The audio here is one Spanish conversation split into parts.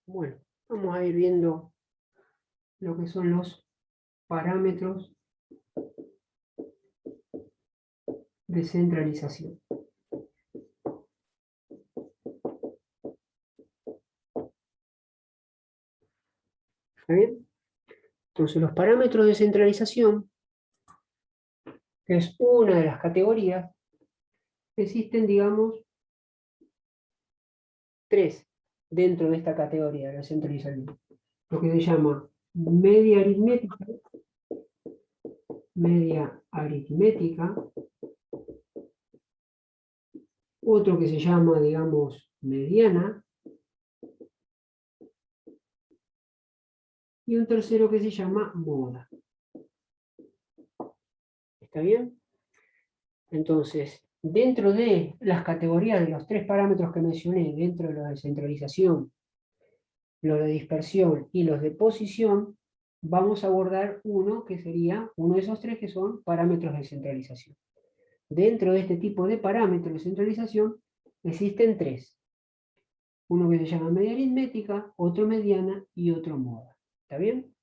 Bueno, vamos a ir viendo lo que son los parámetros de centralización. ¿Está bien? Entonces, los parámetros de centralización, que es una de las categorías, existen, digamos, tres dentro de esta categoría de la centralización. Lo que se llama media aritmética, otro que se llama, digamos, mediana, y un tercero que se llama moda. ¿Está bien? Entonces, dentro de las categorías de los tres parámetros que mencioné, dentro de los de centralización, los de dispersión y los de posición, vamos a abordar uno que sería uno de esos tres que son parámetros de centralización. Dentro de este tipo de parámetros de centralización existen tres. Uno que se llama media aritmética, otro mediana y otro moda. ¿Está bien?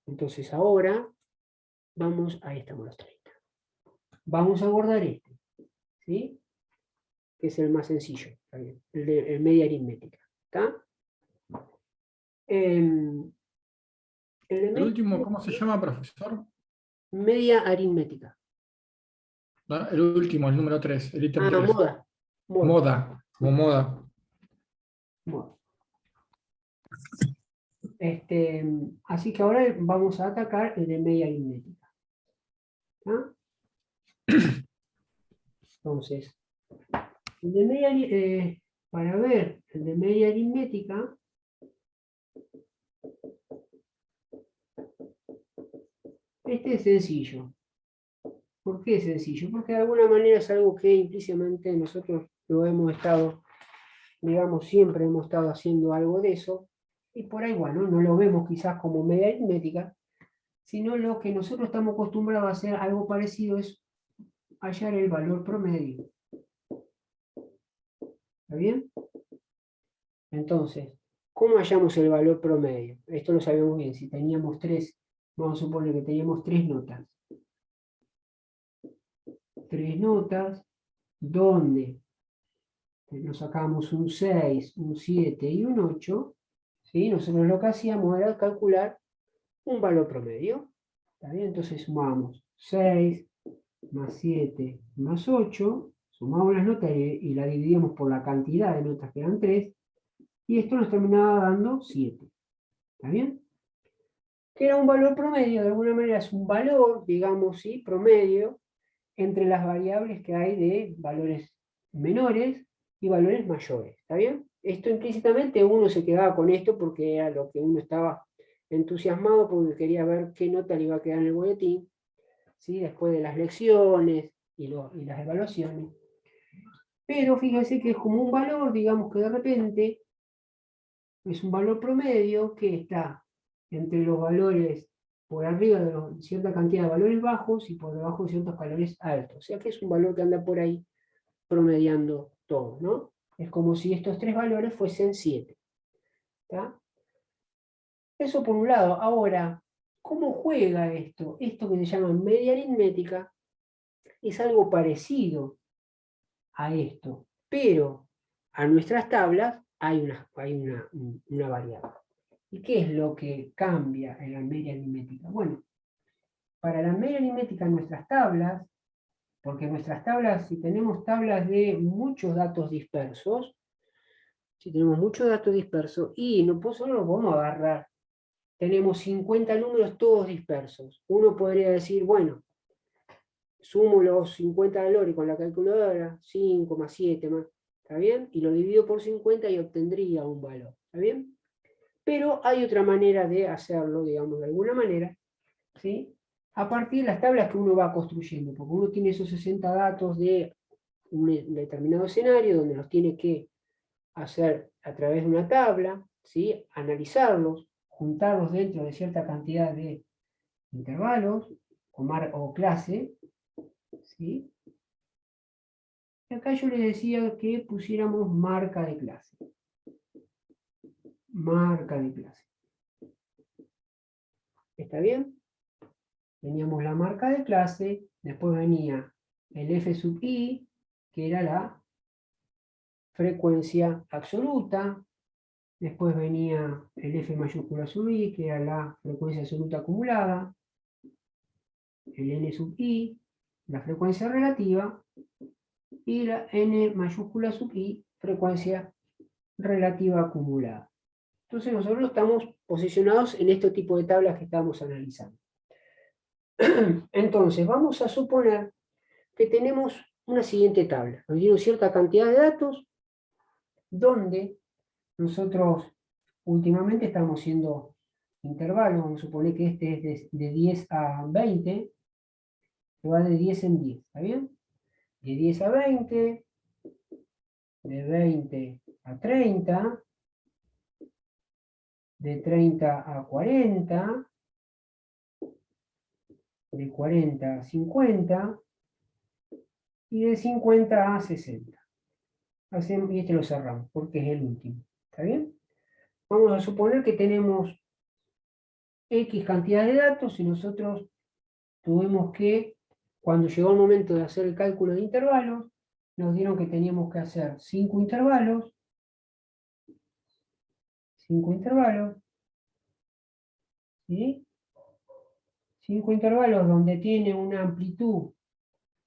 Entonces ahora vamos, ahí estamos los 30. Vamos a abordar este, ¿sí? Que es el más sencillo, ¿está bien? El media aritmética. ¿Está? El El último, ¿cómo se llama, profesor? media aritmética. ¿No? El último, el número 3, el ítem 3. Moda. Moda, como moda. Moda. Así que ahora vamos a atacar el de media aritmética. ¿Está? Entonces, el de media, para ver el de media aritmética, este es sencillo. ¿Por qué es sencillo? Porque de alguna manera es algo que implícitamente nosotros lo hemos estado, digamos, siempre hemos estado haciendo algo de eso, y por ahí, bueno, no lo vemos quizás como media aritmética, sino lo que nosotros estamos acostumbrados a hacer algo parecido es hallar el valor promedio. ¿Está bien? Entonces, ¿cómo hallamos el valor promedio? Esto lo sabemos bien, si teníamos tres, vamos a suponer que teníamos tres notas. Tres notas, donde nos sacamos un 6, un 7 y un 8, ¿sí? Nosotros lo que hacíamos era calcular un valor promedio. ¿Está bien? Entonces sumamos 6 más 7 más 8, sumamos las notas y la dividimos por la cantidad de notas que eran 3, y esto nos terminaba dando 7. ¿Está bien? Que era un valor promedio, de alguna manera es un valor, digamos, ¿sí? Promedio, entre las variables que hay de valores menores y valores mayores. ¿Está bien? Esto implícitamente uno se quedaba con esto porque era lo que uno estaba entusiasmado porque quería ver qué nota le iba a quedar en el boletín, ¿sí? Después de las lecciones y las evaluaciones. Pero fíjense que es como un valor, digamos que de repente es un valor promedio que está entre los valores por arriba de cierta cantidad de valores bajos y por debajo de ciertos valores altos. O sea que es un valor que anda por ahí promediando todo, ¿no? Es como si estos tres valores fuesen 7. ¿Está? Eso por un lado. Ahora, ¿cómo juega esto? Esto que se llama media aritmética es algo parecido a esto, pero a nuestras tablas hay una variable. ¿Y qué es lo que cambia en la media aritmética? Bueno, para la media aritmética en nuestras tablas, porque nuestras tablas, si tenemos tablas de muchos datos dispersos, y no solo lo podemos agarrar, tenemos 50 números todos dispersos. Uno podría decir, bueno, sumo los 50 valores con la calculadora, 5 más 7 más, ¿está bien? Y lo divido por 50 y obtendría un valor, ¿está bien? Pero hay otra manera de hacerlo, digamos, de alguna manera, ¿sí? A partir de las tablas que uno va construyendo, porque uno tiene esos 60 datos de un determinado escenario donde los tiene que hacer a través de una tabla, ¿sí? Analizarlos, juntarlos dentro de cierta cantidad de intervalos o clase, ¿sí? Y acá yo les decía que pusiéramos marca de clase. marca de clase. ¿Está bien? Teníamos la marca de clase, después venía el f sub i, que era la frecuencia absoluta, después venía el f mayúscula sub i, que era la frecuencia absoluta acumulada, el n sub i, la frecuencia relativa, y la n mayúscula sub i, frecuencia relativa acumulada. Entonces nosotros estamos posicionados en este tipo de tablas que estamos analizando. Entonces vamos a suponer que tenemos una siguiente tabla. Nos dieron cierta cantidad de datos donde nosotros últimamente estamos haciendo intervalos. Vamos a suponer que este es de 10 a 20, que va de 10 en 10, ¿está bien? De 10 a 20, de 20 a 30, de 30 a 40, de 40 a 50 y de 50 a 60. Y este lo cerramos porque es el último. ¿Está bien? Vamos a suponer que tenemos X cantidad de datos y nosotros tuvimos que, cuando llegó el momento de hacer el cálculo de intervalos, nos dieron que teníamos que hacer 5 intervalos, 5 intervalos, ¿sí? 5 intervalos donde tiene una amplitud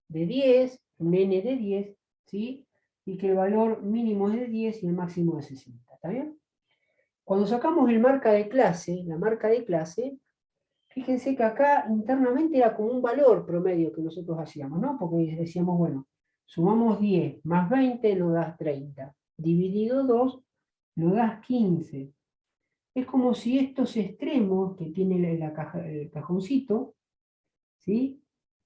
de 10, un n de 10, ¿sí? Y que el valor mínimo es de 10 y el máximo de 60, ¿está bien? Cuando sacamos el marca de clase, la marca de clase, fíjense que acá internamente era como un valor promedio que nosotros hacíamos, ¿no? Porque decíamos, bueno, sumamos 10 más 20 nos da 30, dividido 2 nos da 15. Es como si estos extremos que tiene el cajoncito, ¿sí?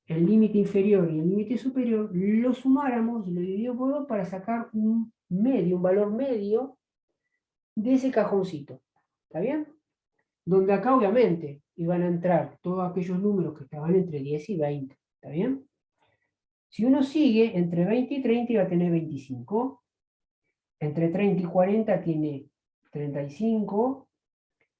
El límite inferior y el límite superior, lo sumáramos y lo dividimos por 2 para sacar un medio, un valor medio de ese cajoncito. ¿Está bien? Donde acá obviamente iban a entrar todos aquellos números que estaban entre 10 y 20. ¿Está bien? Si uno sigue, entre 20 y 30 iba a tener 25. Entre 30 y 40 tiene 35.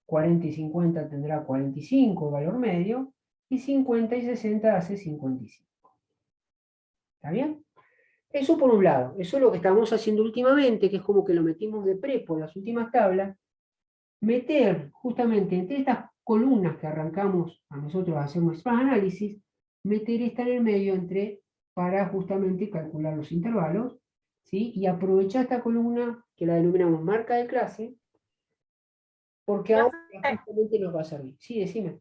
40 y 50 tendrá 45, valor medio. Y 50 y 60 hace 55. ¿Está bien? Eso por un lado. Eso es lo que estamos haciendo últimamente, que es como que lo metimos de prepo en las últimas tablas. Meter justamente entre estas columnas que arrancamos a nosotros a hacer nuestros análisis, meter esta en el medio para justamente calcular los intervalos, ¿sí? Y aprovechar esta columna que la denominamos marca de clase, porque ahora justamente nos va a servir. Sí, decime.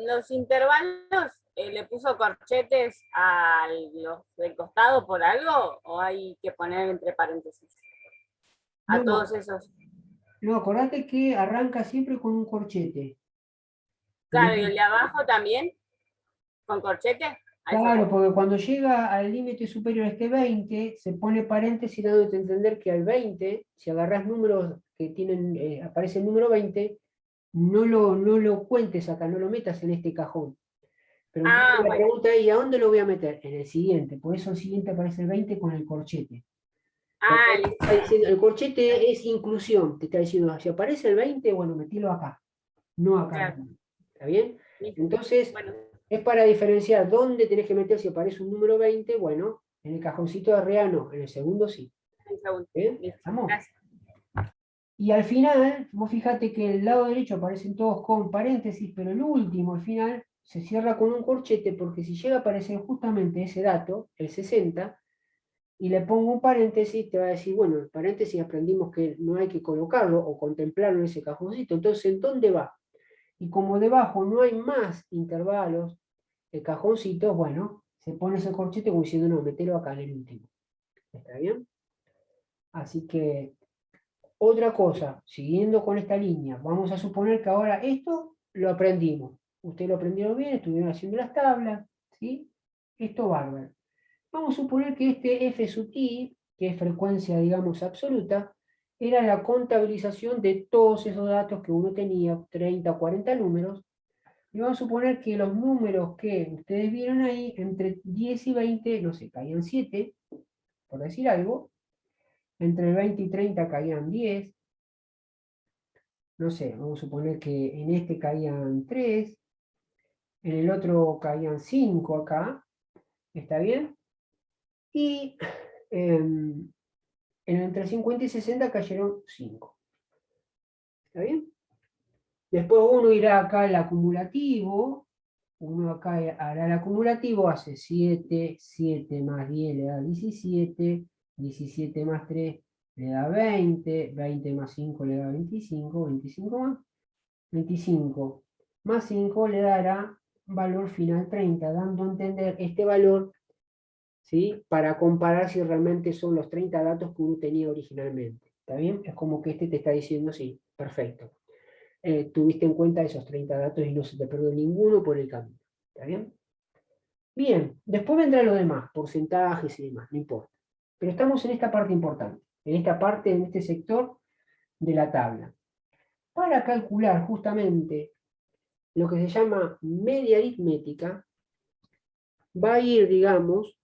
Los intervalos, ¿le puso corchetes a los del costado por algo o hay que poner entre paréntesis a todos esos? No, acordate que arranca siempre con un corchete. Claro, y el de abajo también, con corchete. Claro, porque cuando llega al límite superior a este 20, se pone paréntesis dándote a entender que al 20, si agarrás números que tienen, aparece el número 20, no lo cuentes acá, no lo metas en este cajón. Pero la bueno. pregunta es, ¿y a dónde lo voy a meter? En el siguiente, por eso el siguiente aparece el 20 con el corchete. El corchete es inclusión, te está diciendo, si aparece el 20, bueno, metilo acá, no acá. Claro. ¿Está bien? Entonces, bueno, es para diferenciar dónde tenés que meter si aparece un número 20, bueno, en el cajoncito de arriba no, en el segundo sí. ¿Bien? ¿Estamos? Y al final, vos fíjate que el lado derecho aparecen todos con paréntesis, pero el último, al final, se cierra con un corchete, porque si llega a aparecer justamente ese dato, el 60, y le pongo un paréntesis, te va a decir, bueno, el paréntesis aprendimos que no hay que colocarlo o contemplarlo en ese cajoncito, entonces, ¿en dónde va? Y como debajo no hay más intervalos de cajoncitos, bueno, se pone ese corchete como diciendo, no, metelo acá en el último. ¿Está bien? Así que, otra cosa, siguiendo con esta línea, vamos a suponer que ahora esto lo aprendimos. Ustedes lo aprendieron bien, estuvieron haciendo las tablas, ¿sí? Esto bárbaro. Vamos a suponer que este f sub i, que es frecuencia, digamos, absoluta, era la contabilización de todos esos datos que uno tenía, 30 o 40 números, y vamos a suponer que los números que ustedes vieron ahí, entre 10 y 20, no sé, caían 7, por decir algo, entre 20 y 30 caían 10, no sé, vamos a suponer que en este caían 3, en el otro caían 5 acá, ¿está bien? Y en entre 50 y 60 cayeron 5, ¿está bien? Después uno irá acá al acumulativo, uno acá hará el acumulativo, hace 7, 7 más 10 le da 17, 17 más 3 le da 20, 20 más 5 le da 25, 25 más 25 más 5 le dará valor final 30, dando a entender este valor, ¿sí? Para comparar si realmente son los 30 datos que uno tenía originalmente. ¿Está bien? Es como que este te está diciendo, sí, perfecto. Tuviste en cuenta esos 30 datos y no se te perdió ninguno por el camino. ¿Está bien? Bien, después vendrá lo demás, porcentajes y demás, no importa. Pero estamos en esta parte importante, en esta parte, en este sector de la tabla. Para calcular justamente lo que se llama media aritmética, va a ir, digamos,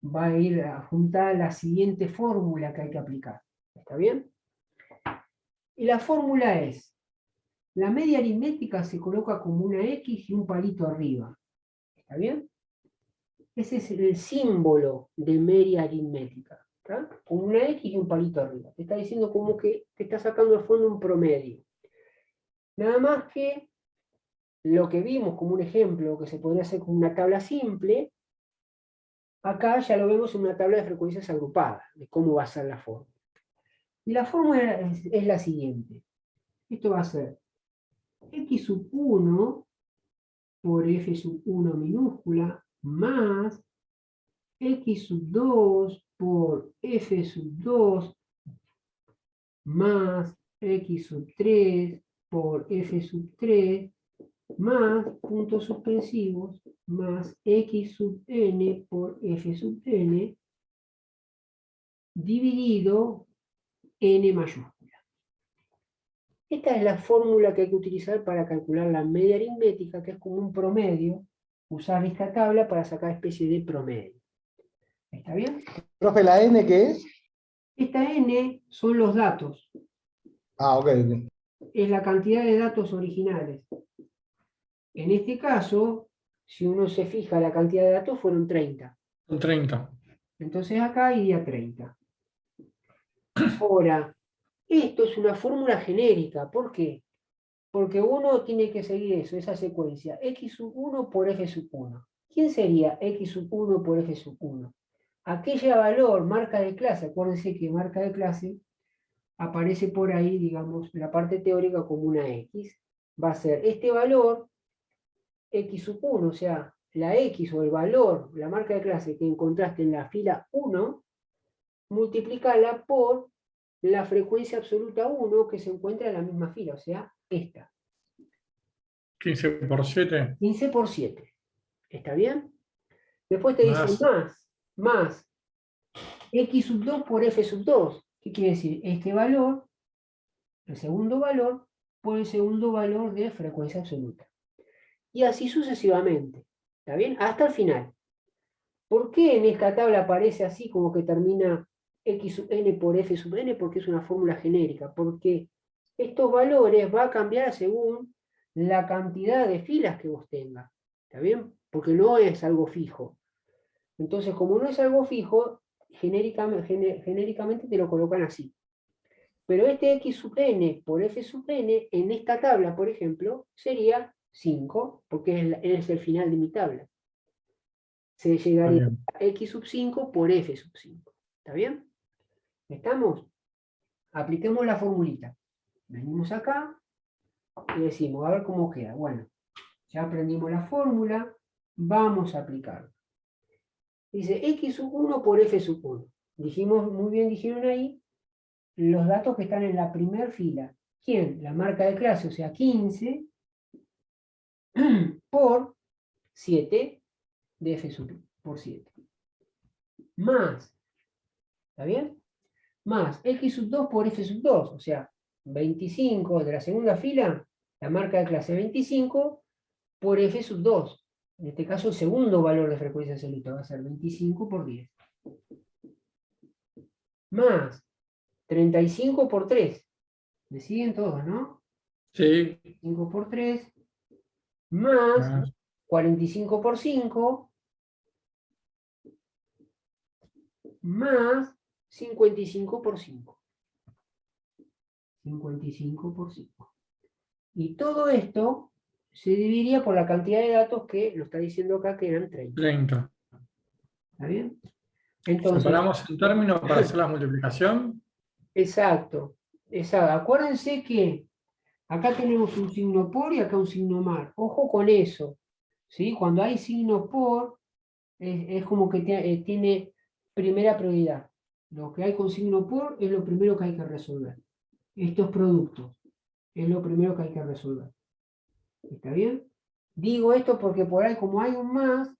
va a ir a juntar la siguiente fórmula que hay que aplicar. ¿Está bien? Y la fórmula es, la media aritmética se coloca como una X y un palito arriba. ¿Está bien? Ese es el símbolo de media aritmética. ¿Está? Con una X y un palito arriba. Te está diciendo como que te está sacando al fondo un promedio. Nada más que lo que vimos como un ejemplo, que se podría hacer como una tabla simple, acá ya lo vemos en una tabla de frecuencias agrupadas, de cómo va a ser la fórmula. Y la fórmula es la siguiente. Esto va a ser x sub 1 por f sub 1 minúscula más x sub 2 por f sub 2 más x sub 3 por f sub 3 más puntos suspensivos más x sub n por f sub n dividido n mayúscula. Esta es la fórmula que hay que utilizar para calcular la media aritmética, que es como un promedio, usar esta tabla para sacar especie de promedio. ¿Está bien? Profe, ¿la N qué es? Esta n son los datos, Ah, ok. es la cantidad de datos originales. En este caso, si uno se fija, la cantidad de datos fueron 30. Son 30. Entonces acá iría 30. Ahora, esto es una fórmula genérica. ¿Por qué? Porque uno tiene que seguir eso, esa secuencia. X sub 1 por F sub 1. ¿Quién sería X sub 1 por F sub 1? Aquella valor, marca de clase. Acuérdense que marca de clase aparece por ahí, digamos, la parte teórica como una X. Va a ser este valor, X sub 1, o sea, la X o el valor, la marca de clase que encontraste en la fila 1, multiplicarla por la frecuencia absoluta 1 que se encuentra en la misma fila, o sea, esta. 15 por 7. 15 por 7. ¿Está bien? Después te dice más x sub 2 por f sub 2. ¿Qué quiere decir? Este valor, el segundo valor, por el segundo valor de frecuencia absoluta. Y así sucesivamente. ¿Está bien? Hasta el final. ¿Por qué en esta tabla aparece así como que termina x sub n por f sub n? Porque es una fórmula genérica. Porque estos valores van a cambiar según la cantidad de filas que vos tengas. ¿Está bien? Porque no es algo fijo. Entonces, como no es algo fijo, genéricamente te lo colocan así. Pero este x sub n por f sub n, en esta tabla, por ejemplo, sería 5, porque es el final de mi tabla. Se llegaría a x sub 5 por f sub 5. ¿Está bien? ¿Estamos? Apliquemos la formulita. Venimos acá y decimos, a ver cómo queda. Bueno, ya aprendimos la fórmula, vamos a aplicarla. Dice x sub 1 por f sub 1. Dijimos, muy bien dijeron ahí, los datos que están en la primera fila. ¿Quién? La marca de clase, o sea, 15 por 7 de f sub por 7. Más, ¿está bien? Más x sub 2 por f sub 2, o sea, 25 de la segunda fila, la marca de clase 25 por f sub 2. En este caso, el segundo valor de frecuencia absoluta va a ser 25 por 10. Más 35 por 3. ¿Me siguen todos, no? Sí. 5 por 3, más Más 45 por 5, más 55 por 5. 55 por 5. Y todo esto se dividiría por la cantidad de datos que lo está diciendo acá, que eran 30. 30. ¿Está bien? Entonces, Separamos en términos para hacer la multiplicación. exacto. Acuérdense que acá tenemos un signo por y acá un signo más. Ojo con eso. ¿Sí? Cuando hay signo por, es como que tiene primera prioridad. Lo que hay con signo por es lo primero que hay que resolver. Estos productos es lo primero que hay que resolver. ¿Está bien? Digo esto porque por ahí, como hay un más,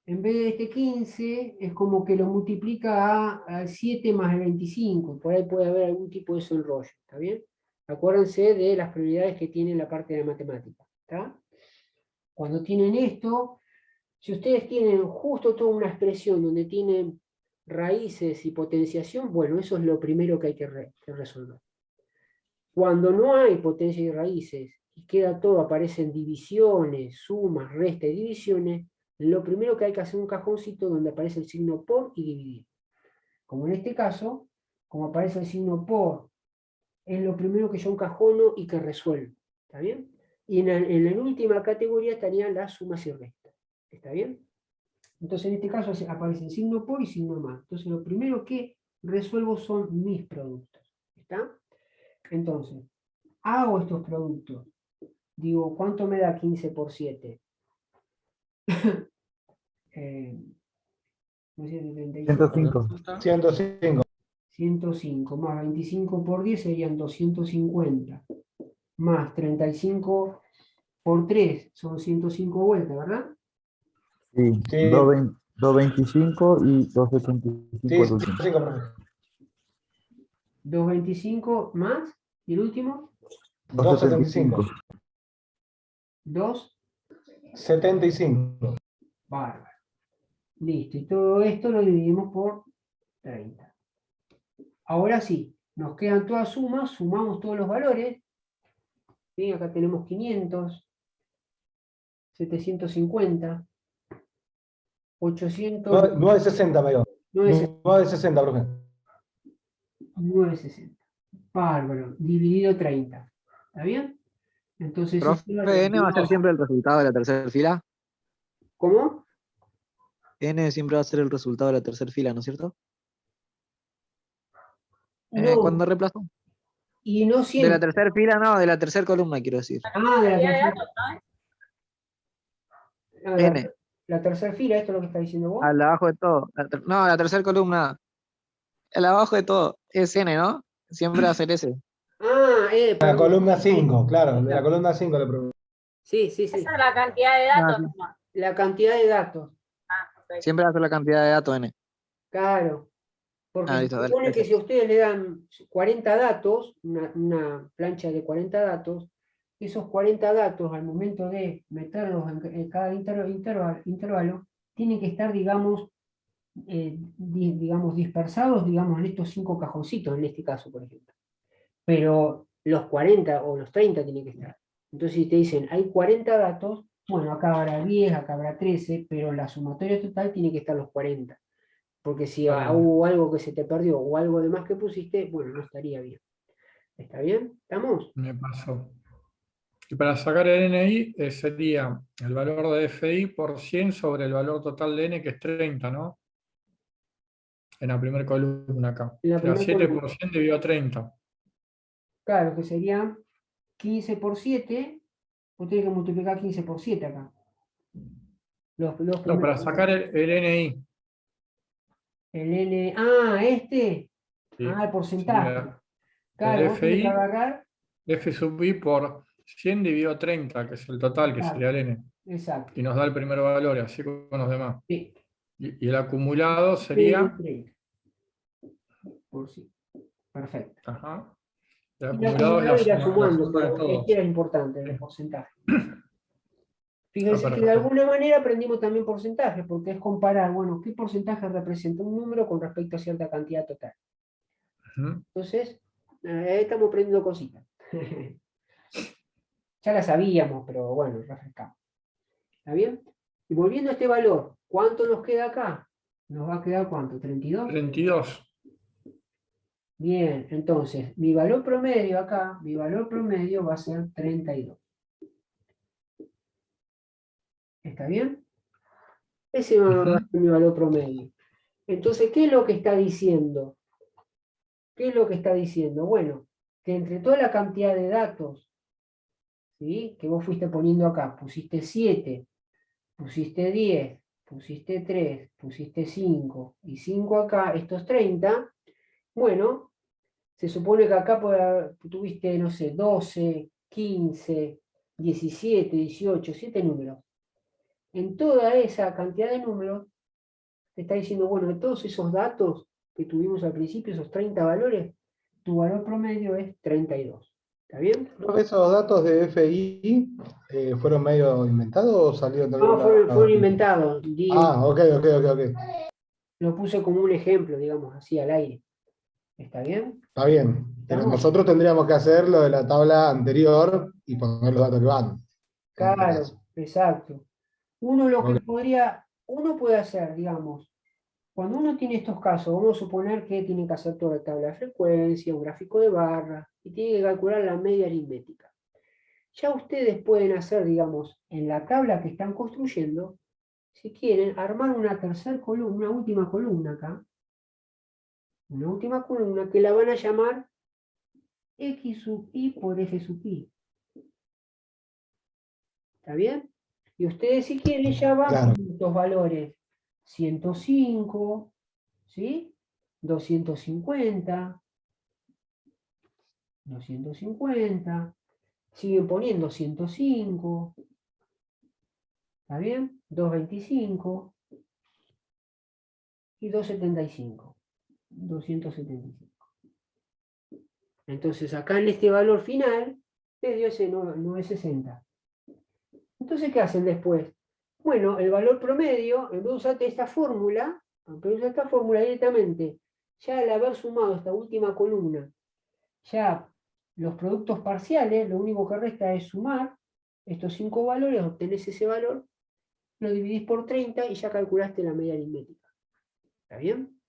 en vez de este 15, es como que lo multiplica a 7 más el 25. Por ahí puede haber algún tipo de desenrollo. ¿Está bien? Acuérdense de las prioridades que tiene la parte de la matemática. ¿Está? Cuando tienen esto, si ustedes tienen justo toda una expresión donde tienen raíces y potenciación, bueno, eso es lo primero que hay que resolver. Cuando no hay potencia y raíces y queda todo, aparecen divisiones, sumas, restas y divisiones, lo primero que hay que hacer es un cajoncito donde aparece el signo por y dividir. Como en este caso, como aparece el signo por, es lo primero que yo encajono y que resuelvo. ¿Está bien? Y en la última categoría estarían las sumas y restas. ¿Está bien? Entonces en este caso aparecen signo por y signo más. Entonces lo primero que resuelvo son mis productos. ¿Está? Entonces, hago estos productos. Digo, ¿cuánto me da 15 por 7? 105. 105. 105 más 25 por 10 serían 250. Más 35 por 3 son 105 vueltas, ¿verdad? Sí, Sí. 225 y 275 Sí, el último. 105, profe. 225 más, y el último, 275. 275. 75. Bárbaro. Listo, y todo esto lo dividimos por 30. Ahora sí, nos quedan todas sumas, sumamos todos los valores. ¿Sí? Acá tenemos 500, 750, 800, 960, me dio. 960, profe. 960. Bárbaro, dividido 30. ¿Está bien? Entonces, Profe, N va a ser siempre el resultado de la tercera fila. ¿cómo? N siempre va a ser el resultado de la tercera fila, ¿no es cierto? No, Cuando reemplazo. y no De la siempre. tercera fila, no, de la tercera columna, quiero decir. Ah, de la Cantidad de tercera. datos, ¿no? Ah, N, la tercera fila, ¿esto es lo que está diciendo vos? al abajo de todo. No, la tercera columna, al abajo de todo, es N, ¿no? Siempre va a ser ese. Ah, La perdón. columna 5, claro. De la Está. columna 5 le pregunto. Sí, sí, sí. Esa es la cantidad de Ah, datos sí. nomás. La cantidad de datos. Ah, ok. Siempre va a ser la cantidad de datos N. Claro. Porque Ah, se listo, dale. supone que Gracias. si a ustedes le dan 40 datos, una plancha de 40 datos, esos 40 datos al momento de meterlos en cada intervalo, tienen que estar, digamos, digamos, dispersados, digamos, en estos 5 cajoncitos, en este caso, por ejemplo. Pero los 40 o los 30 tienen que estar. Entonces, si te dicen, hay 40 datos, bueno, acá habrá 10, acá habrá 13, pero la sumatoria total tiene que estar los 40. Porque si hubo algo que se te perdió o algo de más que pusiste, bueno, no estaría bien. ¿Está bien? ¿Estamos? Me pasó. Y para sacar el NI sería el valor de FI por 100 sobre el valor total de N, que es 30, ¿no? En la primera columna acá. En la Será primera 7 columna. por 100 dividido 30. Claro, que sería 15 por 7. Vos tenés que multiplicar 15 por 7 acá. Los No, primeros. para sacar el NI. El N. Ah, este. Sí, Ah, el porcentaje. sería Claro, el vos tenés que FI, agarrar. F sub I por 100 dividido 30, que es el total, que Claro, sería el N. exacto. Y nos da el primer valor, así con los demás. Sí. Y el acumulado sería... 30 por 100. Perfecto. Ajá. El Y el acumulado es acumulado irá la sumando, suma de pero todos. este era importante, Sí. el porcentaje. Está Fíjense que de perfecto. alguna manera aprendimos también porcentaje, porque es comparar, bueno, qué porcentaje representa un número con respecto a cierta cantidad total. Ujú. Entonces, estamos aprendiendo cositas. Ya las sabíamos, pero bueno, refrescamos. ¿Está bien? Y volviendo a este valor, ¿cuánto nos queda acá? ¿Nos va a quedar cuánto? ¿32? 32. Bien, entonces, mi valor promedio acá, mi valor promedio va a ser 32. ¿Está bien? Ese va a ser mi valor promedio. Entonces, ¿qué es lo que está diciendo? ¿Qué es lo que está diciendo? Bueno, que entre toda la cantidad de datos, ¿sí?, que vos fuiste poniendo acá, pusiste 7, pusiste 10, pusiste 3, pusiste 5 y 5 acá, estos 30, bueno, se supone que acá tuviste, no sé, 12, 15, 17, 18, 7 números. En toda esa cantidad de números, te está diciendo, bueno, de todos esos datos que tuvimos al principio, esos 30 valores, tu valor promedio es 32. ¿Está bien? ¿Esos datos de FI fueron medio inventados o salieron de No, algún fueron lado? inventados. Ok. Lo puse como un ejemplo, digamos, así al aire. ¿Está bien? Está bien. Pero ¿Estamos? nosotros tendríamos que hacer lo de la tabla anterior y poner los datos que van. En este Claro, caso. exacto. Uno lo que Ok. uno puede hacer, digamos, cuando uno tiene estos casos, vamos a suponer que tiene que hacer toda la tabla de frecuencia, un gráfico de barras, y tiene que calcular la media aritmética. Ya ustedes pueden hacer, digamos, en la tabla que están construyendo, si quieren, armar una tercera columna, una última columna acá, una última columna que la van a llamar X sub I por F sub I. ¿Está bien? Y ustedes, si quieren, ya van Claro. con estos valores 105, ¿sí? 250, 250, siguen poniendo 105, ¿está bien? 225 y 275, 275. Entonces acá en este valor final te dio ese 960. Entonces, ¿qué hacen después? Bueno, el valor promedio, en vez de usarte esta fórmula, directamente, ya al haber sumado esta última columna, ya los productos parciales, lo único que resta es sumar estos 5 valores, obtenés ese valor, lo dividís por 30 y ya calculaste la media aritmética. ¿Está bien?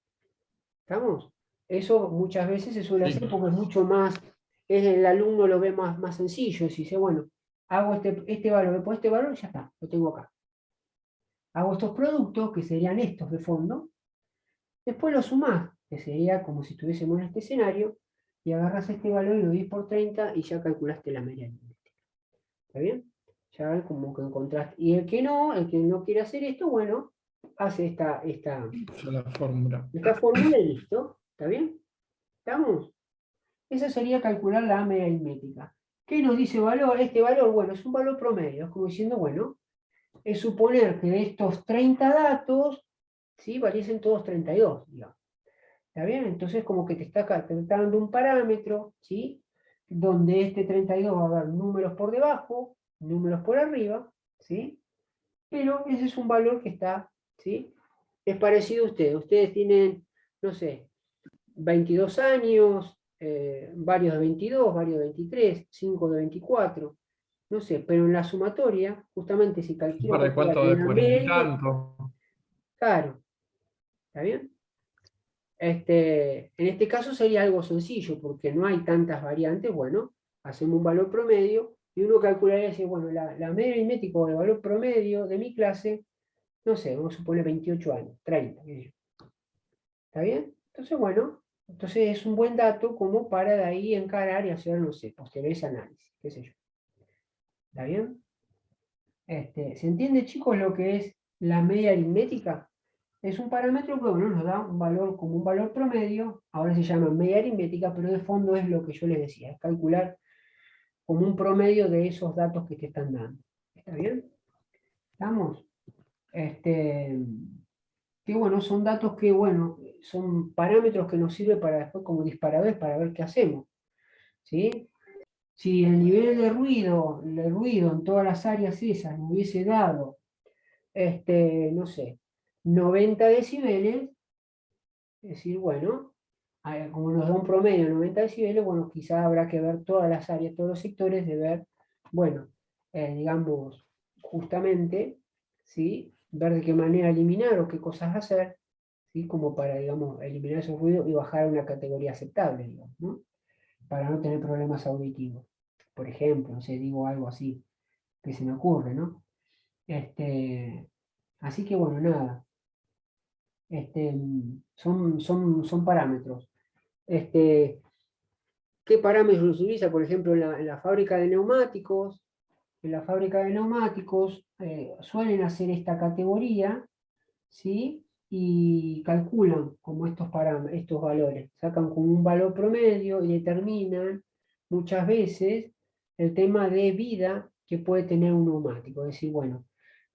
¿Estamos? Eso muchas veces se suele Sí. hacer porque es mucho más, el alumno lo ve más sencillo, si dice, bueno, hago este valor, después este valor, ya está, lo tengo acá. Hago estos productos, que serían estos de fondo, después los sumás, que sería como si estuviésemos en este escenario, y agarras este valor y lo dividís por 30 y ya calculaste la media aritmética. ¿Está bien? Ya como que encontraste. Y el que no quiere hacer esto, bueno, hace esta Usa la fórmula. fórmula y listo. ¿Está bien? ¿Estamos? Eso sería calcular la media aritmética. ¿Qué nos dice valor? Este valor, bueno, es un valor promedio. Es como diciendo, bueno, es suponer que de estos 30 datos, ¿sí?, valiesen todos 32, digamos. ¿Está bien? Entonces está dando un parámetro, ¿sí?, donde este 32 va a haber números por debajo, números por arriba, ¿sí? Pero ese es un valor que está, ¿sí? Es parecido a ustedes. Ustedes tienen, no sé, 22 años, varios de 22, varios de 23, 5 de 24, no sé, pero en la sumatoria, justamente si Un calculo par de que cuantos de la 40 y media, tanto. claro, ¿está bien? En este caso sería algo sencillo, porque no hay tantas variantes. Bueno, hacemos un valor promedio y uno calcularía y dice, bueno, la media aritmética o el valor promedio de mi clase, no sé, vamos a suponer 28 años, 30, qué sé yo. ¿Está bien? Entonces, bueno, entonces es un buen dato como para de ahí encarar y hacer, no sé, posteriores análisis, qué sé yo. ¿Está bien? ¿Se entiende, chicos, lo que es la media aritmética? Es un parámetro que, bueno, nos da un valor como un valor promedio, ahora se llama media aritmética, pero de fondo es lo que yo les decía, es calcular como un promedio de esos datos que te están dando. ¿Está bien? ¿Estamos? Que bueno, son datos que, bueno, son parámetros que nos sirven para después como disparadores para ver qué hacemos. ¿Sí? Si el nivel de ruido, el ruido en todas las áreas esas me hubiese dado, no sé, 90 decibeles, es decir, bueno, como nos da un promedio de 90 decibeles, bueno, quizás habrá que ver todas las áreas, todos los sectores, de ver, bueno, digamos, justamente, ¿sí? Ver de qué manera eliminar o qué cosas hacer, ¿sí? Como para, digamos, eliminar esos ruidos y bajar a una categoría aceptable, digamos, ¿no? Para no tener problemas auditivos. Por ejemplo, no sé, digo algo así que se me ocurre, ¿no? Así que bueno, nada. Son parámetros. ¿Qué parámetros se utiliza? Por ejemplo, en la fábrica de neumáticos. En la fábrica de neumáticos suelen hacer esta categoría, ¿sí? Y calculan como estos valores. Sacan como un valor promedio y determinan muchas veces el tema de vida que puede tener un neumático. Es decir, bueno,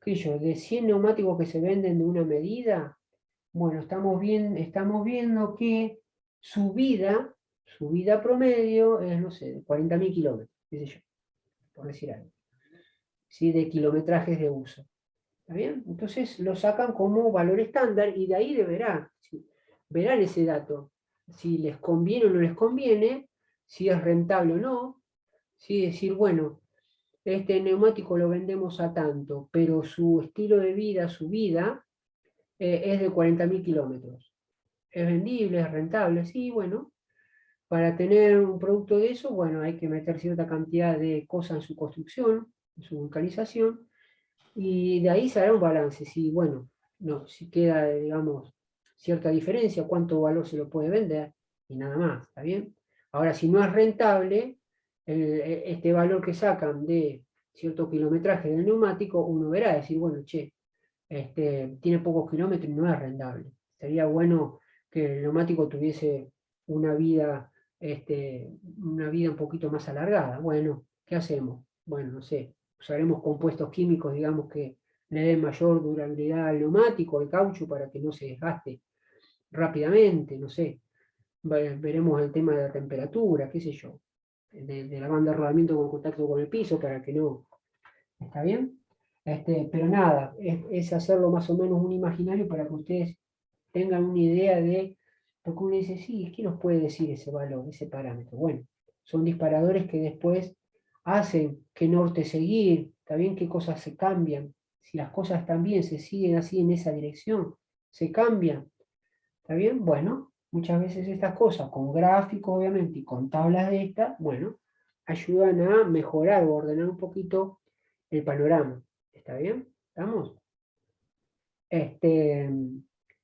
de 100 neumáticos que se venden de una medida, bueno, estamos viendo que su vida promedio es, no sé, de 40.000 kilómetros, qué sé yo, por decir algo, ¿sí? De kilometrajes de uso. ¿Está bien? Entonces lo sacan como valor estándar y de ahí verán ese dato, si les conviene o no les conviene, si es rentable o no, si decir, bueno, este neumático lo vendemos a tanto, pero su estilo de vida, su vida, es de 40.000 kilómetros. ¿Es vendible? ¿Es rentable? Sí, bueno, para tener un producto de eso, bueno, hay que meter cierta cantidad de cosas en su construcción, en su vulcanización, y de ahí se hará un balance. Si, bueno, no, si queda, digamos, cierta diferencia, cuánto valor se lo puede vender, y nada más, ¿está bien? Ahora, si no es rentable, este valor que sacan de cierto kilometraje del neumático, uno verá, decir, bueno, che, tiene pocos kilómetros y no es rentable. Sería bueno que el neumático tuviese una vida, una vida un poquito más alargada. Bueno, ¿qué hacemos? Bueno, no sé, usaremos compuestos químicos, digamos, que le den mayor durabilidad al neumático, al caucho, para que no se desgaste rápidamente, no sé. Veremos el tema de la temperatura, qué sé yo, de la banda de rodamiento con contacto con el piso, para que no. ¿Está bien? Pero nada, es hacerlo más o menos un imaginario para que ustedes tengan una idea de, porque uno dice, sí, ¿qué nos puede decir ese valor, ese parámetro? Bueno, son disparadores que después hacen qué norte seguir, ¿está bien? ¿Qué cosas se cambian? Si las cosas también se siguen así en esa dirección, se cambian, ¿está bien? Bueno, muchas veces estas cosas, con gráficos obviamente y con tablas de estas, bueno, ayudan a mejorar o ordenar un poquito el panorama. ¿Está bien? ¿Estamos?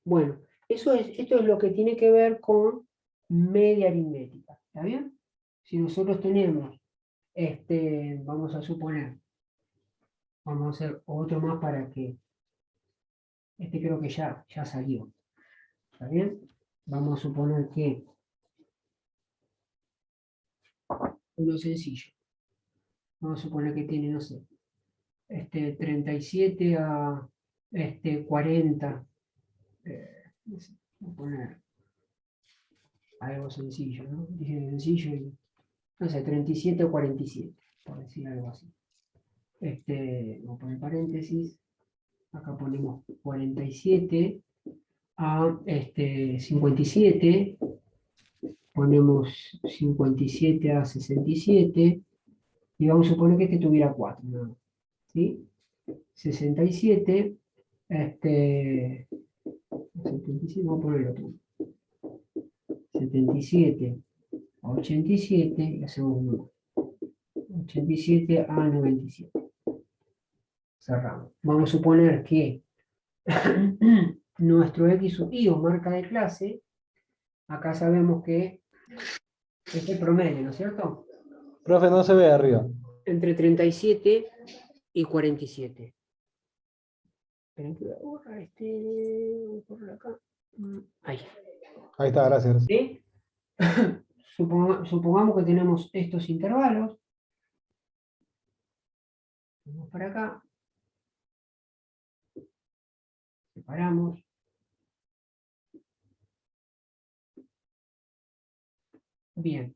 Bueno, esto es lo que tiene que ver con media aritmética. ¿Está bien? Si nosotros tenemos, vamos a suponer, vamos a hacer otro más para que, creo que ya salió. ¿Está bien? Vamos a suponer que uno sencillo. Vamos a suponer que tiene, no sé, 37 a 40. No sé, voy a poner algo sencillo, ¿no? Dije sencillo y, no sé, 37 o 47, por decir algo así. Vamos a poner paréntesis. Acá ponemos 47 a 57. Ponemos 57 a 67. Y vamos a suponer que este tuviera 4, ¿no? ¿Sí? 67, 77, vamos a poner otro. 77 a 87, y hacemos uno. 87 a 97. Cerramos. Vamos a suponer que nuestro X sub I o marca de clase, acá sabemos que es el promedio, ¿no es cierto? Profe, no se ve arriba. Entre 37 y 47. Esperen que voy a borrar por acá. Ahí. Ahí está, gracias. ¿Sí? Supongamos que tenemos estos intervalos. Vamos para acá. Separamos. Bien.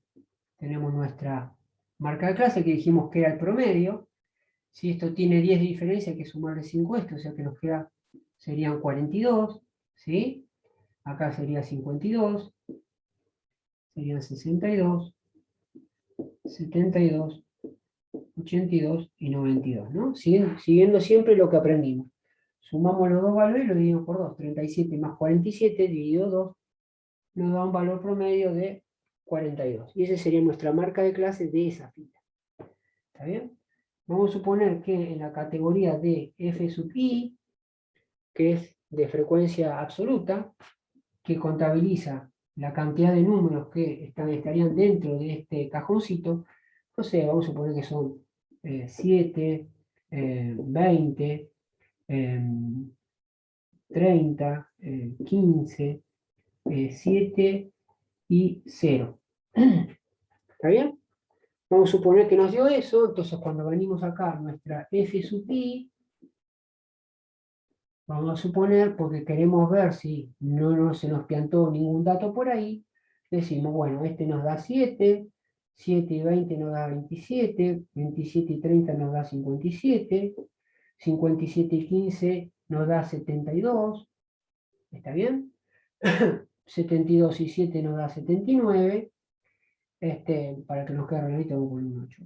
Tenemos nuestra marca de clase que dijimos que era el promedio. Si esto tiene 10 de diferencia, hay que sumarle 5 a esto, o sea que nos queda, serían 42. ¿Sí? Acá sería 52. serían 62, 72, 82 y 92, ¿no? Siguiendo siempre lo que aprendimos. Sumamos los dos valores y lo dividimos por 2. 37 más 47 dividido 2 nos da un valor promedio de 42. Y esa sería nuestra marca de clase de esa fila. ¿Está bien? Vamos a suponer que en la categoría de f sub i, que es de frecuencia absoluta, que contabiliza la cantidad de números que estarían dentro de este cajoncito, no sé, vamos a suponer que son 7, 20, 30, 15, 7 y 0. ¿Está bien? Vamos a suponer que nos dio eso, entonces cuando venimos acá a nuestra f sub i, vamos a suponer, porque queremos ver si no se nos piantó ningún dato por ahí, decimos, bueno, este nos da 7, 7 y 20 nos da 27, 27 y 30 nos da 57, 57 y 15 nos da 72, ¿está bien? 72 y 7 nos da 79, para que nos quede realito vamos con un 8.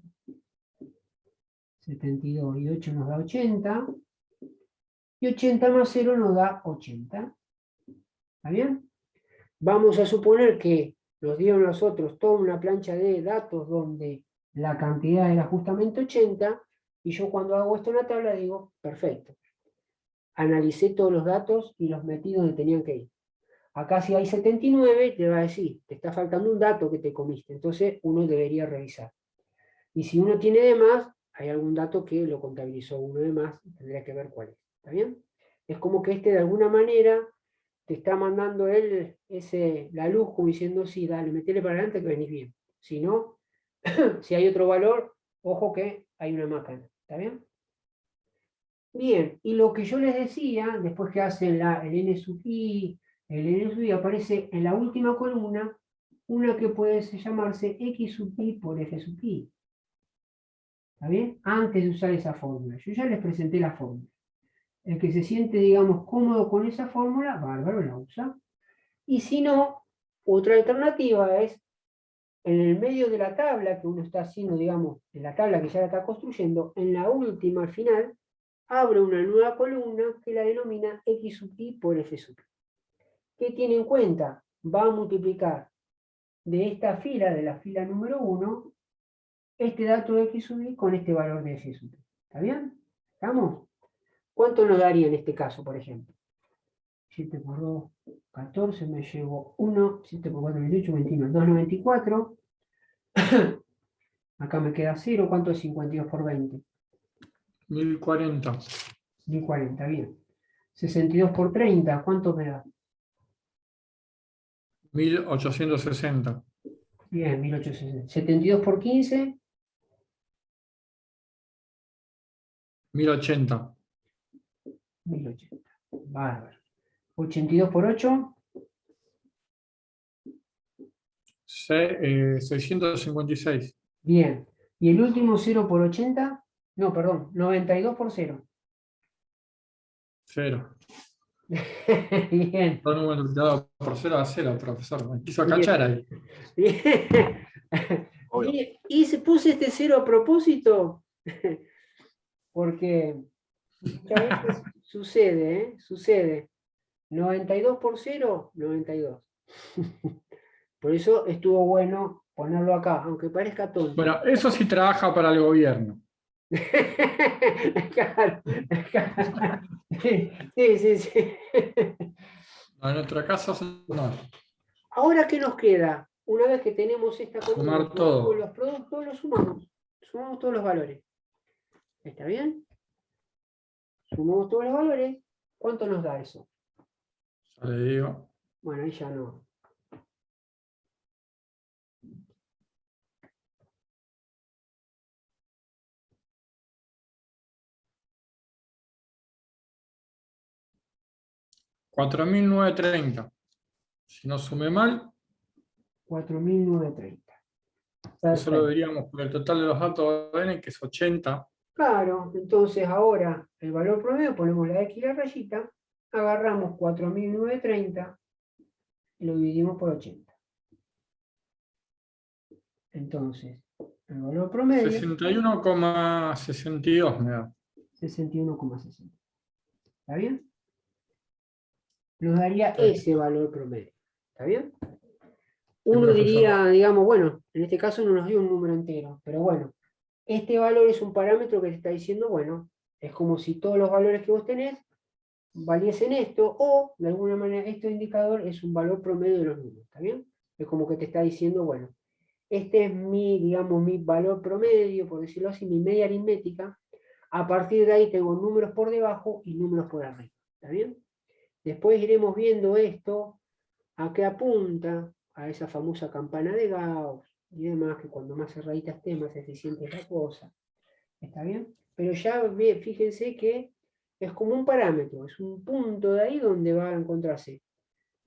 72 y 8 nos da 80, y 80 más 0 nos da 80. ¿Está bien? Vamos a suponer que nos dieron a nosotros toda una plancha de datos donde la cantidad era justamente 80, y yo cuando hago esto en la tabla digo, perfecto. Analicé todos los datos y los metí donde tenían que ir. Acá si hay 79, te va a decir, te está faltando un dato que te comiste, entonces uno debería revisar. Y si uno tiene de más, hay algún dato que lo contabilizó uno de más, tendría que ver cuál es. ¿Está bien? Es como que de alguna manera te está mandando él la luz como diciendo, sí, dale, metele para adelante que venís bien. Si no, si hay otro valor, ojo que hay una macana. ¿Está bien? Bien, y lo que yo les decía, después que hacen el n sub i, el n sub i aparece en la última columna, una que puede llamarse x sub i por f sub i. ¿Está bien? Antes de usar esa fórmula. Yo ya les presenté la fórmula. El que se siente, digamos, cómodo con esa fórmula, bárbaro, la usa. Y si no, otra alternativa es, en el medio de la tabla que uno está haciendo, digamos, en la tabla que ya la está construyendo, en la última, al final, abre una nueva columna que la denomina x sub i por f sub i. ¿Qué tiene en cuenta? Va a multiplicar de esta fila, de la fila número 1, este dato de x sub i con este valor de f sub i. ¿Está bien? ¿Estamos? ¿Cuánto nos daría en este caso, por ejemplo? 7 por 2, 14, me llevo 1, 7 por 4, 28, 21, 2,94. Acá me queda 0, ¿cuánto es 52 por 20? 1040. 1040, bien. 62 por 30, ¿cuánto me da? 1860. Bien, 1860. 72 por 15, 1080. 1080. Bárbaro. 82 por 8, 656. bien. Y el último 0 por 80, no, perdón, 92 por 0. 0. Bien. Todo número multiplicado por 0 a 0, profesor. Me quiso Bien. cachar ahí. Bien. Bien. Y se puse este 0 a propósito, porque muchas veces sucede, ¿eh? Sucede. 92 por 0, 92. Por eso estuvo bueno ponerlo acá, aunque parezca tonto. Bueno, eso sí trabaja para el gobierno. Claro, claro. Sí, sí, sí. No, en nuestro caso no. Ahora, ¿qué nos queda? Una vez que tenemos esta columna, Sumar todo. los productos, los sumamos. Sumamos todos los valores. ¿Está bien? Sumamos todos los valores. ¿Cuánto nos da eso? Ya le digo. Bueno, ahí ya no. $4.930. Si no sumé mal, 4.930. eso Perfecto. lo veríamos por el total de los datos de N, que es 80. Claro, entonces ahora el valor promedio, ponemos la X y la rayita, agarramos 4.930 y lo dividimos por 80. Entonces, el valor promedio, 61,62 me da. 61,60. ¿Está bien? Nos daría Está bien. ese valor promedio. ¿Está bien? Sí, Uno profesor. diría, digamos, bueno, en este caso no nos dio un número entero, pero bueno, este valor es un parámetro que te está diciendo, bueno, es como si todos los valores que vos tenés valiesen esto, o de alguna manera este indicador es un valor promedio de los números, ¿está bien? Es como que te está diciendo, bueno, este es mi, digamos, mi valor promedio, por decirlo así, mi media aritmética. A partir de ahí tengo números por debajo y números por arriba, ¿está bien? Después iremos viendo esto, a qué apunta, a esa famosa campana de Gauss y demás, que cuando más cerradita esté, más eficiente es la cosa. ¿Está bien? Pero ya fíjense que es como un parámetro, es un punto de ahí donde va a encontrarse.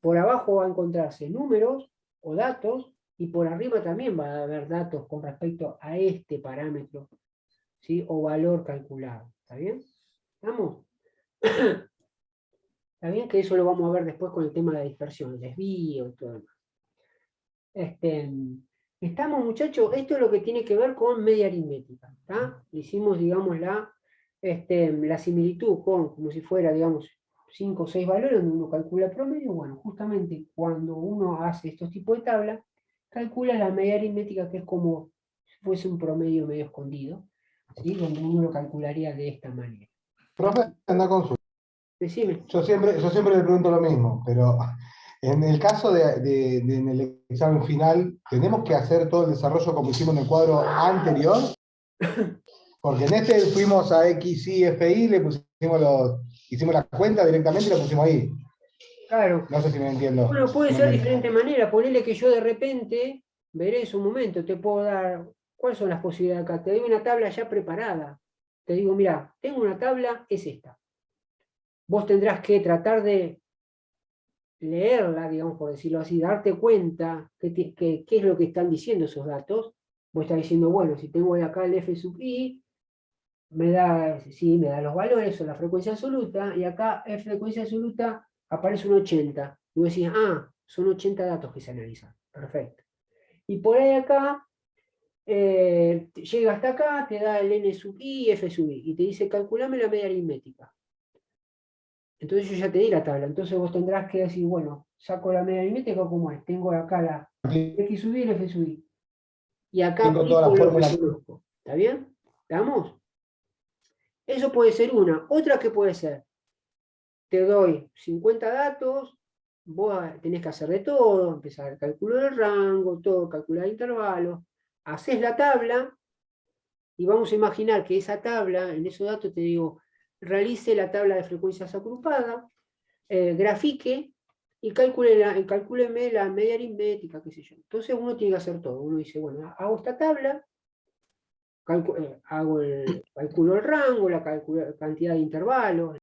Por abajo va a encontrarse números o datos, y por arriba también va a haber datos con respecto a este parámetro, ¿sí? O valor calculado. ¿Está bien? ¿Estamos? Está bien que eso lo vamos a ver después con el tema de la dispersión, el desvío y todo lo demás. Estamos, muchachos, esto es lo que tiene que ver con media aritmética. ¿Está? Hicimos, digamos, la similitud con, como si fuera, digamos, 5 o 6 valores donde uno calcula el promedio. Bueno, justamente cuando uno hace estos tipos de tablas, calcula la media aritmética, que es como si fuese un promedio medio escondido, ¿sí? Donde uno lo calcularía de esta manera. Profe, anda con su. Decime. Yo siempre le pregunto lo mismo, pero en el caso en el examen final, ¿tenemos que hacer todo el desarrollo como hicimos en el cuadro anterior? Porque en este fuimos a X, Y, F, I, hicimos la cuenta directamente y lo pusimos ahí. Claro. No sé si me entiendo. Bueno, puede No ser de me- diferente manera. Ponele que yo de repente, veré en su momento, te puedo dar, ¿cuáles son las posibilidades acá? Te doy una tabla ya preparada. Te digo, mira, tengo una tabla, es esta. Vos tendrás que tratar de leerla, digamos, por decirlo así, darte cuenta qué es lo que están diciendo esos datos. Vos estás diciendo, bueno, si tengo acá el F sub I, me da los valores o la frecuencia absoluta, y acá en frecuencia absoluta aparece un 80. Y vos decís, son 80 datos que se analizan. Perfecto. Y por ahí acá, llega hasta acá, te da el N sub I y F sub I, y te dice, calculame la media aritmética. Entonces yo ya te di la tabla, entonces vos tendrás que decir, bueno, saco la media aritmética como es, tengo acá la X sub I y la F sub I. Y acá Tengo todas las aplico lo que fórmulas. conozco. ¿Está bien? ¿Estamos? Eso puede ser una. Otra que puede ser, te doy 50 datos, vos tenés que hacer de todo, empezar el cálculo del rango, todo, calcular intervalos, haces la tabla, y vamos a imaginar que esa tabla, en esos datos te digo, realice la tabla de frecuencias agrupada, grafique, y calcúleme la media aritmética, qué sé yo. Entonces uno tiene que hacer todo. Uno dice, bueno, hago esta tabla, calculo el rango, la cantidad de intervalos,